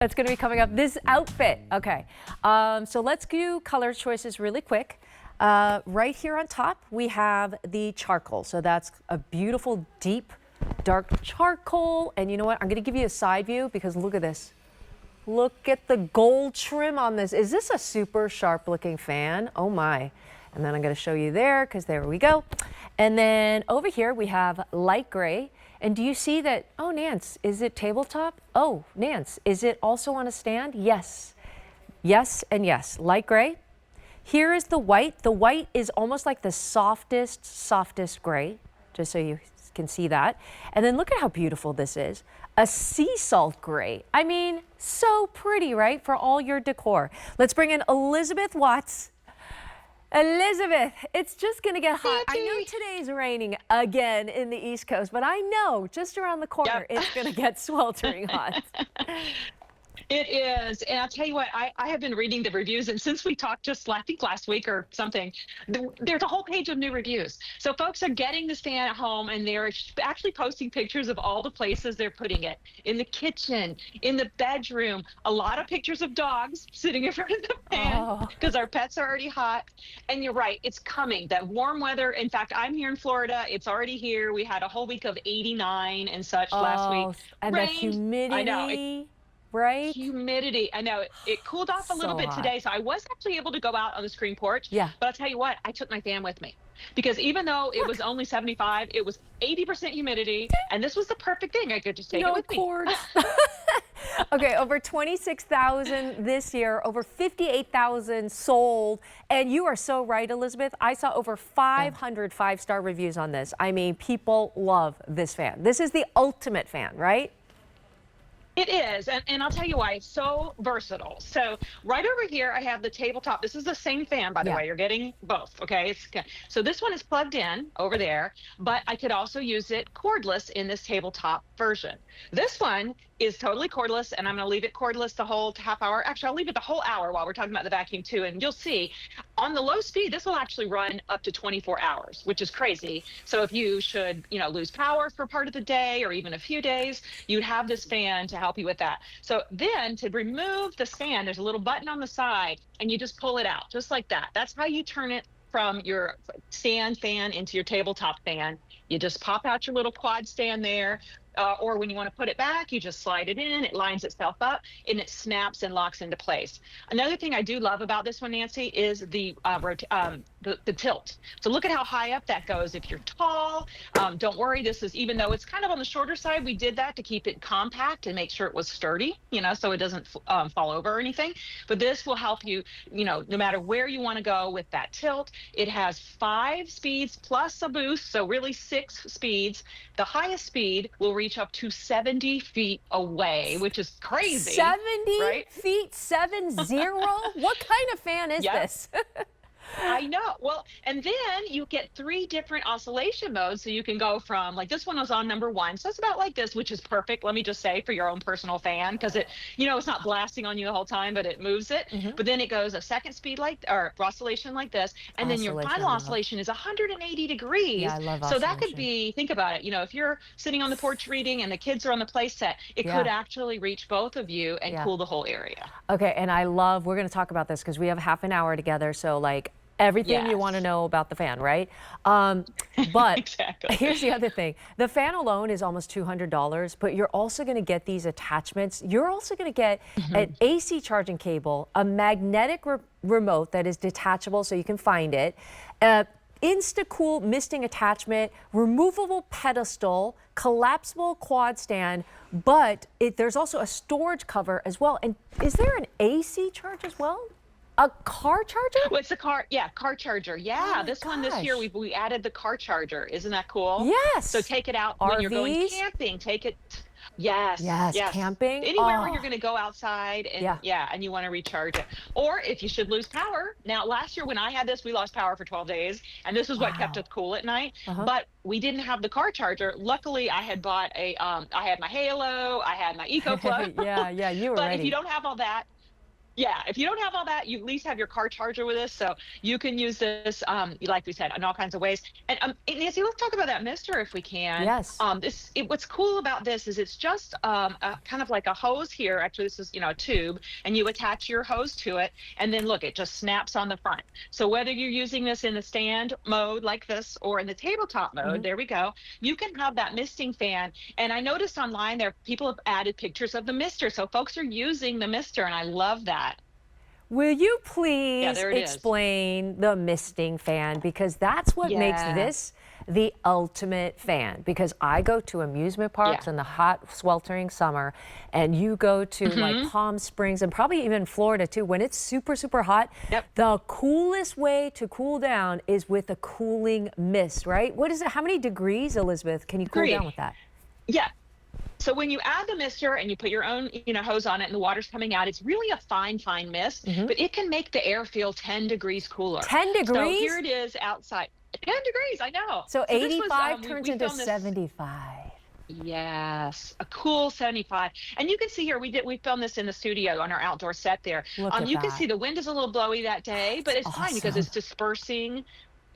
That's going to be coming up. This outfit. Okay. So let's do color choices really quick. Right here on top, we have the charcoal. So that's a beautiful, deep, dark charcoal. And you know what? I'm going to give you a side view because look at this. Look at the gold trim on this. Is this a super sharp looking fan? Oh my. And then I'm going to show you there because there we go. And then over here we have light gray. And do you see that? Oh, Nance, is it tabletop? Oh, Nance, is it also on a stand? Yes. Yes and yes. Light gray. Here is the white. The white is almost like the softest gray, just so you can see that. And then look at how beautiful this is. A sea salt gray. I mean, so pretty, right? For all your decor. Let's bring in Elizabeth Watts. Elizabeth, it's just going to get hot. I know today's raining again in the East Coast, but I know just around the corner it's going to get sweltering hot. It is. And I'll tell you what, I have been reading the reviews, and since we talked just I think last week or something, there's a whole page of new reviews. So folks are getting this fan at home, and they're actually posting pictures of all the places they're putting it. In the kitchen, in the bedroom, a lot of pictures of dogs sitting in front of the fan because our pets are already hot. And you're right, it's coming. That warm weather. In fact, I'm here in Florida. It's already here. We had a whole week of 89 and such last week. And the humidity. I know. Right? Humidity. I know it cooled off a little bit today, so I was actually able to go out on the screen porch. Yeah. But I'll tell you what, I took my fan with me because even though it was only 75, it was 80% humidity, and this was the perfect thing. I could just take it with me. Okay, over 26,000 this year, over 58,000 sold, and you are so right, Elizabeth. I saw over 500 five-star reviews on this. I mean, people love this fan. This is the ultimate fan, right? It is, and I'll tell you why. It's so versatile. So right over here, I have the tabletop. This is the same fan, by the way. You're getting both, okay? So this one is plugged in over there, but I could also use it cordless in this tabletop version. This one is totally cordless, and I'm going to leave it cordless the whole half hour. Actually, I'll leave it the whole hour while we're talking about the vacuum too, and you'll see on the low speed, this will actually run up to 24 hours, which is crazy. So if you should, lose power for part of the day or even a few days, you'd have this fan to help you with that. So then to remove the fan, there's a little button on the side, and you just pull it out just like that. That's how you turn it from your stand fan into your tabletop fan. You just pop out your little quad stand there. Or when you want to put it back, you just slide it in, it lines itself up, and it snaps and locks into place. Another thing I do love about this one, Nancy, is the tilt. So look at how high up that goes. If you're tall, don't worry, this is, even though it's kind of on the shorter side, we did that to keep it compact and make sure it was sturdy, so it doesn't fall over or anything. But this will help you, no matter where you want to go with that tilt. It has 5 speeds plus a boost, so really 6 speeds. The highest speed will reach up to 70 feet away, which is crazy. 70 feet, 70? What kind of fan is this? I know. Well, and then you get 3 different oscillation modes. So you can go from, like, this one was on number 1. So it's about like this, which is perfect, let me just say, for your own personal fan, because it, it's not blasting on you the whole time, but it moves it. But then it goes a second speed or oscillation like this. And then your final oscillation is 180 degrees. Yeah, I love so that could be, think about it, if you're sitting on the porch reading and the kids are on the play set, it could actually reach both of you and cool the whole area. Okay, and we're going to talk about this because we have half an hour together. So like, everything you want to know about the fan, right? But exactly. Here's the other thing. The fan alone is almost $200, but you're also going to get these attachments. You're also going to get an AC charging cable, a magnetic remote that is detachable so you can find it, InstaCool misting attachment, removable pedestal, collapsible quad stand, but there's also a storage cover as well. And is there an AC charge as well? A car charger? Well, it's a car charger. Yeah, this one this year we added the car charger. Isn't that cool? Yes. So take it out when you're going camping. Take it. Yes. Camping. Anywhere where you're going to go outside and and you want to recharge it. Or if you should lose power. Now, last year when I had this, we lost power for 12 days, and this is what kept us cool at night. But we didn't have the car charger. Luckily, I had bought I had my Halo, I had my EcoPlug. Yeah, you were But ready. if you don't have all that, Yeah, if you don't have all that, you at least have your car charger with us, so you can use this, like we said, in all kinds of ways. And Nancy, let's talk about that mister if we can. Yes. What's cool about this is it's just a kind of like a hose here. Actually, this is a tube, and you attach your hose to it, and then look, it just snaps on the front. So whether you're using this in the stand mode like this or in the tabletop mode, there we go. You can have that misting fan. And I noticed online there people have added pictures of the mister, so folks are using the mister, and I love that. Will you Yeah, please there it is. explain the misting fan? Because that's what makes Yeah. this the ultimate fan. Because I go to amusement parks in the hot, sweltering summer, and you go to like Palm Springs and probably even Florida too. When it's super, super hot, the coolest way to cool down is with a cooling mist, right? What is it? How many degrees, Elizabeth, can you cool down with that? Yeah. So when you add the mister and you put your own, hose on it and the water's coming out, it's really a fine, fine mist, but it can make the air feel 10 degrees cooler. 10 So degrees? here it is outside. 10 degrees, I know. So this was, 85 we turns we into filmed this. 75. Yes, a cool 75. And you can see here we filmed this in the studio on our outdoor set there. Look at You can that. see the wind is a little blowy that day, but it's fine because it's dispersing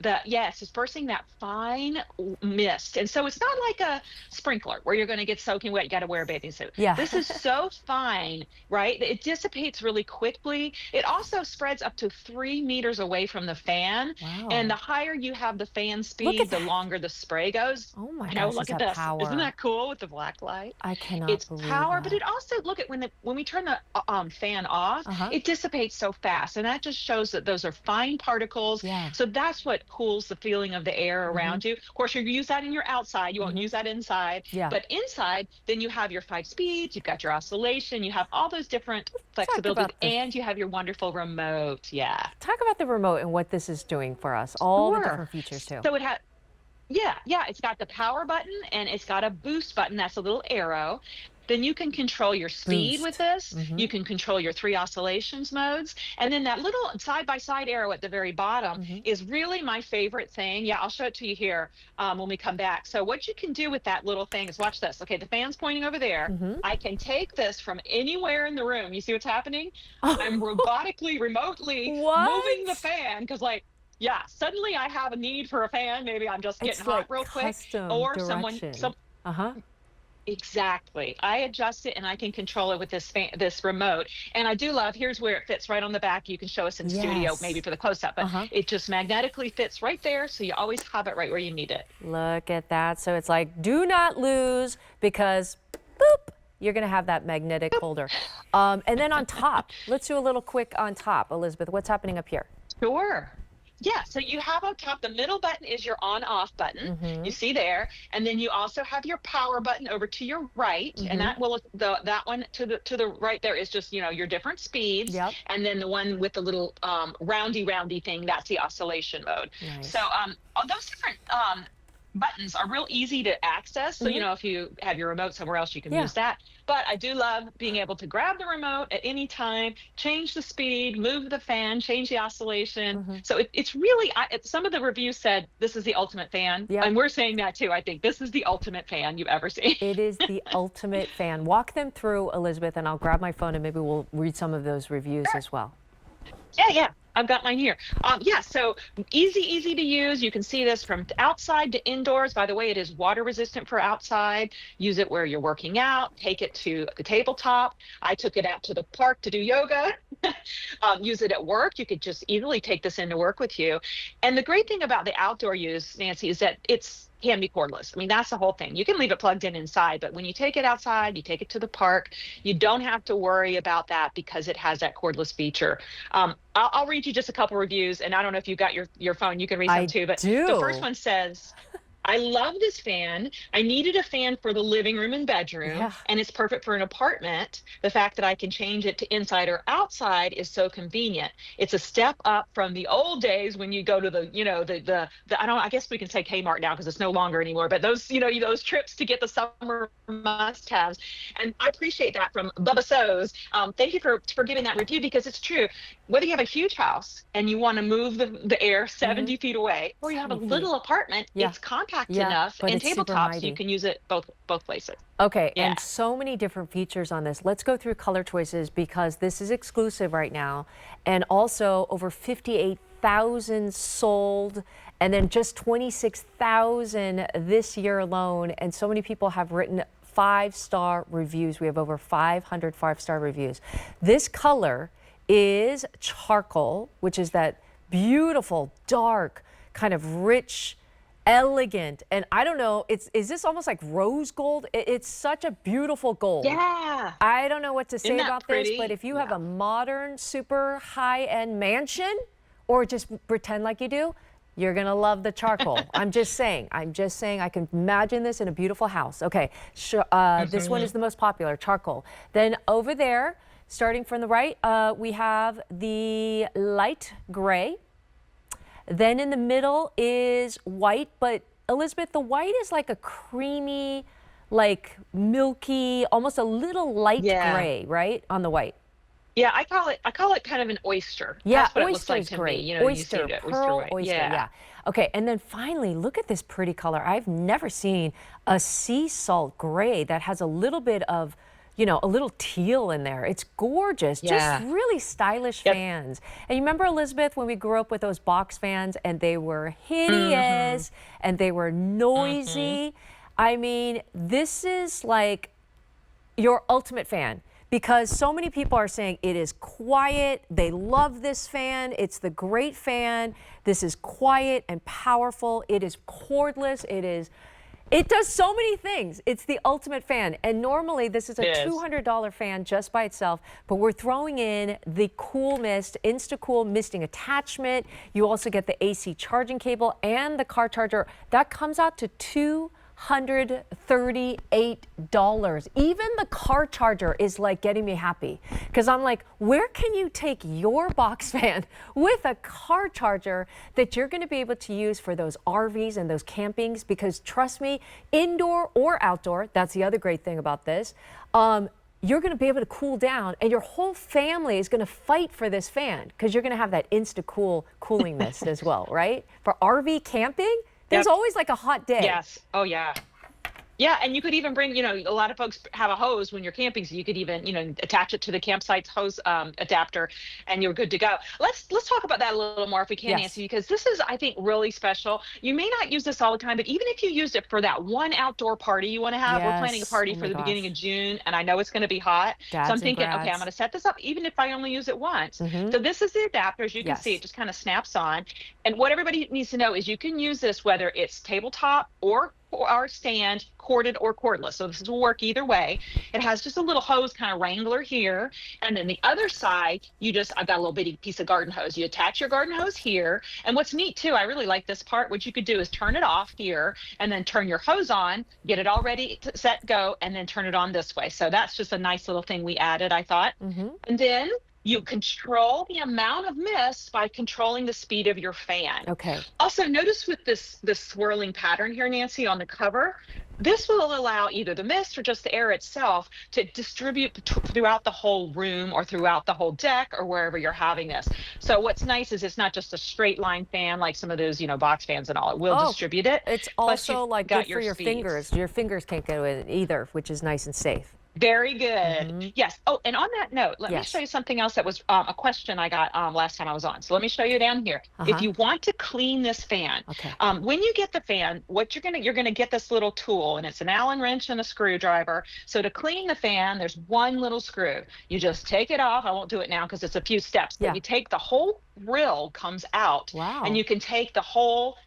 it's dispersing that fine mist. And so it's not like a sprinkler where you're going to get soaking wet. You got to wear a bathing suit. Yeah. This is so fine, right? It dissipates really quickly. It also spreads up to 3 meters away from the fan. Wow. And the higher you have the fan speed, the longer the spray goes. Oh my I know, gosh, look is at that this. power? Isn't that cool with the black light? I cannot It's believe power, that. but it also, look at when we turn the fan off, it dissipates so fast. And that just shows that those are fine particles. Yeah. So that's what cools the feeling of the air around you. Of course, you use that in your outside. You won't use that inside. Yeah. But inside, then you have your 5 speeds, you've got your oscillation, you have all those different flexibilities, about this. and you have your wonderful remote. Yeah. Talk about the remote and what this is doing for us. All the different features too. So it has, it's got the power button and it's got a boost button. That's a little arrow. Then you can control your speed with this. You can control your 3 oscillations modes. And then that little side-by-side arrow at the very bottom is really my favorite thing. Yeah, I'll show it to you here when we come back. So what you can do with that little thing is watch this. Okay, the fan's pointing over there. I can take this from anywhere in the room. You see what's happening? I'm robotically, remotely moving the fan because suddenly I have a need for a fan. Maybe I'm just getting hot real quick. Or Exactly. I adjust it and I can control it with this remote. And I do love, here's where it fits right on the back. You can show us in studio maybe for the close-up, but it just magnetically fits right there. So you always have it right where you need it. Look at that. So it's like, do not lose because boop, you're going to have that magnetic holder. And then on top, let's do a little quick on top. Elizabeth, what's happening up here? Sure. Yeah, so you have on top, the middle button is your on-off button. You see there, and then you also have your power button over to your right, and that one to the right there is just your different speeds, and then the one with the little roundy thing, that's the oscillation mode. Nice. So those different buttons are real easy to access. So if you have your remote somewhere else, you can use that. But I do love being able to grab the remote at any time, change the speed, move the fan, change the oscillation. So it's really, some of the reviews said this is the ultimate fan. And we're saying that too. I think this is the ultimate fan you've ever seen. It is the ultimate fan. Walk them through, Elizabeth, and I'll grab my phone and maybe we'll read some of those reviews as well. Yeah. I've got mine here. So easy to use. You can see this from outside to indoors. By the way, it is water resistant for outside. Use it where you're working out. Take it to the tabletop. I took it out to the park to do yoga. Use it at work. You could just easily take this into work with you. And the great thing about the outdoor use, Nancy, is that can be cordless. I mean, that's the whole thing. You can leave it plugged in inside, but when you take it outside, you take it to the park, you don't have to worry about that because it has that cordless feature. I'll read you just a couple reviews, and I don't know if you got your phone, you can read some too, but the first one says, I love this fan. I needed a fan for the living room and bedroom, and it's perfect for an apartment. The fact that I can change it to inside or outside is so convenient. It's a step up from the old days when you go to I guess we can say Kmart now because it's no longer anymore, but those, those trips to get the summer must-haves. And I appreciate that from Bubba So's. Thank you for giving that review because it's true. Whether you have a huge house and you want to move the air 70 feet away, or you have a little apartment, it's compact compact Yeah, enough, but and it's super tabletop, so you mighty. can use it both places. Okay, Yeah. and so many different features on this. Let's go through color choices because this is exclusive right now. And also over 58,000 sold, and then just 26,000 this year alone. And so many people have written 5-star reviews. We have over 500 5-star reviews. This color is charcoal, which is that beautiful, dark, kind of rich, elegant, and I don't know, is this almost like rose gold? It's such a beautiful gold. Yeah. I don't know what to Isn't say that about this, but pretty? if you have Yeah. a modern, super high-end mansion, or just pretend like you do, you're gonna love the charcoal. I'm just saying, I can imagine this in a beautiful house. Okay, sure, this one is the most popular, charcoal. Then over there, starting from the right, we have the light gray. Then in the middle is white, but Elizabeth, the white is like a creamy, like milky, almost a little light Yeah. gray, right? On the white. Yeah, I call it kind of an oyster. Yeah, That's what it looks oyster like is to me. great. You see Oyster, the oyster pearl white. oyster, Yeah. yeah. Okay, and then finally, look at this pretty color. I've never seen a sea salt gray that has a little bit of, a little teal in there. It's gorgeous, just Yeah. really stylish Yep. fans. And you remember, Elizabeth, when we grew up with those box fans and they were Mhm. hideous and they were Mhm. noisy? I mean, this is like your ultimate fan because so many people are saying it is quiet. They love this fan. It's the great fan. This is quiet and powerful. It is cordless. It does so many things. It's the ultimate fan. And normally this is a It is. $200 fan just by itself, but we're throwing in the Cool Mist, InstaCool misting attachment. You also get the AC charging cable and the car charger. That comes out to $238. Even the car charger is like getting me happy because I'm like, where can you take your box fan with a car charger that you're going to be able to use for those RVs and those campings? Because trust me, indoor or outdoor, that's the other great thing about this. You're going to be able to cool down and your whole family is going to fight for this fan because you're going to have that InstaCool cooling mist as well, right? For RV camping, there's Yep. always like a hot day. Yes. Oh, yeah. Yeah, and you could even bring, a lot of folks have a hose when you're camping, so you could even, attach it to the campsite's hose adapter, and you're good to go. Let's talk about that a little more if we can, Yes. Nancy, because this is, I think, really special. You may not use this all the time, but even if you used it for that one outdoor party you want to have, we're planning a Yes. party Oh for my the beginning of gosh. June, and I know it's going to be hot, so I'm Dads and thinking, okay, I'm grads. going to set this up, even if I only use it once. Mm-hmm. So this is the adapter, as you can see, it Yes. just kind of snaps on. And what everybody needs to know is you can use this whether it's tabletop or our stand, corded or cordless. So this will work either way. It has just a little hose kind of wrangler here. And then the other side, I've got a little bitty piece of garden hose. You attach your garden hose here. And what's neat too, I really like this part. What you could do is turn it off here and then turn your hose on, get it all ready to set, go, and then turn it on this way. So that's just a nice little thing we added, I thought. Mm-hmm. And then you control the amount of mist by controlling the speed of your fan. Okay. Also, notice with this swirling pattern here, Nancy, on the cover, this will allow either the mist or just the air itself to distribute throughout the whole room or throughout the whole deck or wherever you're having this. So what's nice is it's not just a straight line fan like some of those, box fans and all. It will Oh, distribute it. it's Plus you've also like got good for your speeds. fingers. Your fingers can't go in either, which is nice and safe. Very good. Mm-hmm. Yes. Oh, and on that note, let me Yes. show you something else that was a question I got last time I was on. So let me show you down here. Uh-huh. If you want to clean this fan, Okay. when you get the fan, what you're gonna get this little tool, and it's an Allen wrench and a screwdriver. So to clean the fan, there's one little screw. You just take it off. I won't do it now because it's a few steps. But Yeah. you take the whole grill comes out. Wow. And you can take the whole,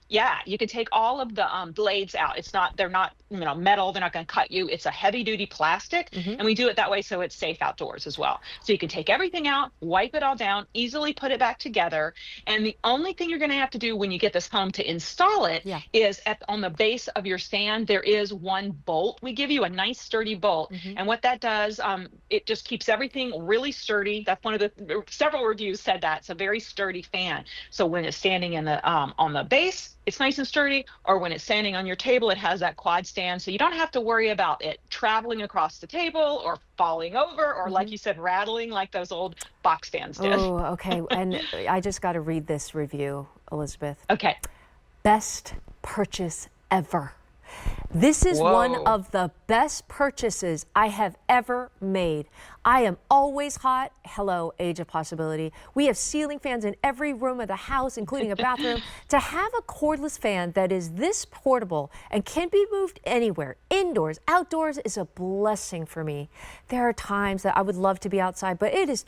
you can take all of the blades out. They're not metal. They're not going to cut you. It's a heavy duty plastic. Mm-hmm. And we do it that way so it's safe outdoors as well. So you can take everything out, wipe it all down, easily put it back together. And the only thing you're going to have to do when you get this home to install it is on the base of your stand, there is one bolt. We give you a nice sturdy bolt. Mm-hmm. And what that does, it just keeps everything really sturdy. That's one of the several reviews said that. It's a very sturdy fan. So when it's standing in the on the base, it's nice and sturdy, or when it's standing on your table, it has that quad stand. So you don't have to worry about it traveling across the table or falling over or, like you said, rattling like those old box fans did. Oh, okay. And I just got to read this review, Elizabeth. Okay. Best purchase ever. This is one Whoa. of the best purchases I have ever made. I am always hot. Hello, age of possibility. We have ceiling fans in every room of the house, including a bathroom. To have a cordless fan that is this portable and can be moved anywhere, indoors, outdoors, is a blessing for me. There are times that I would love to be outside, but it is too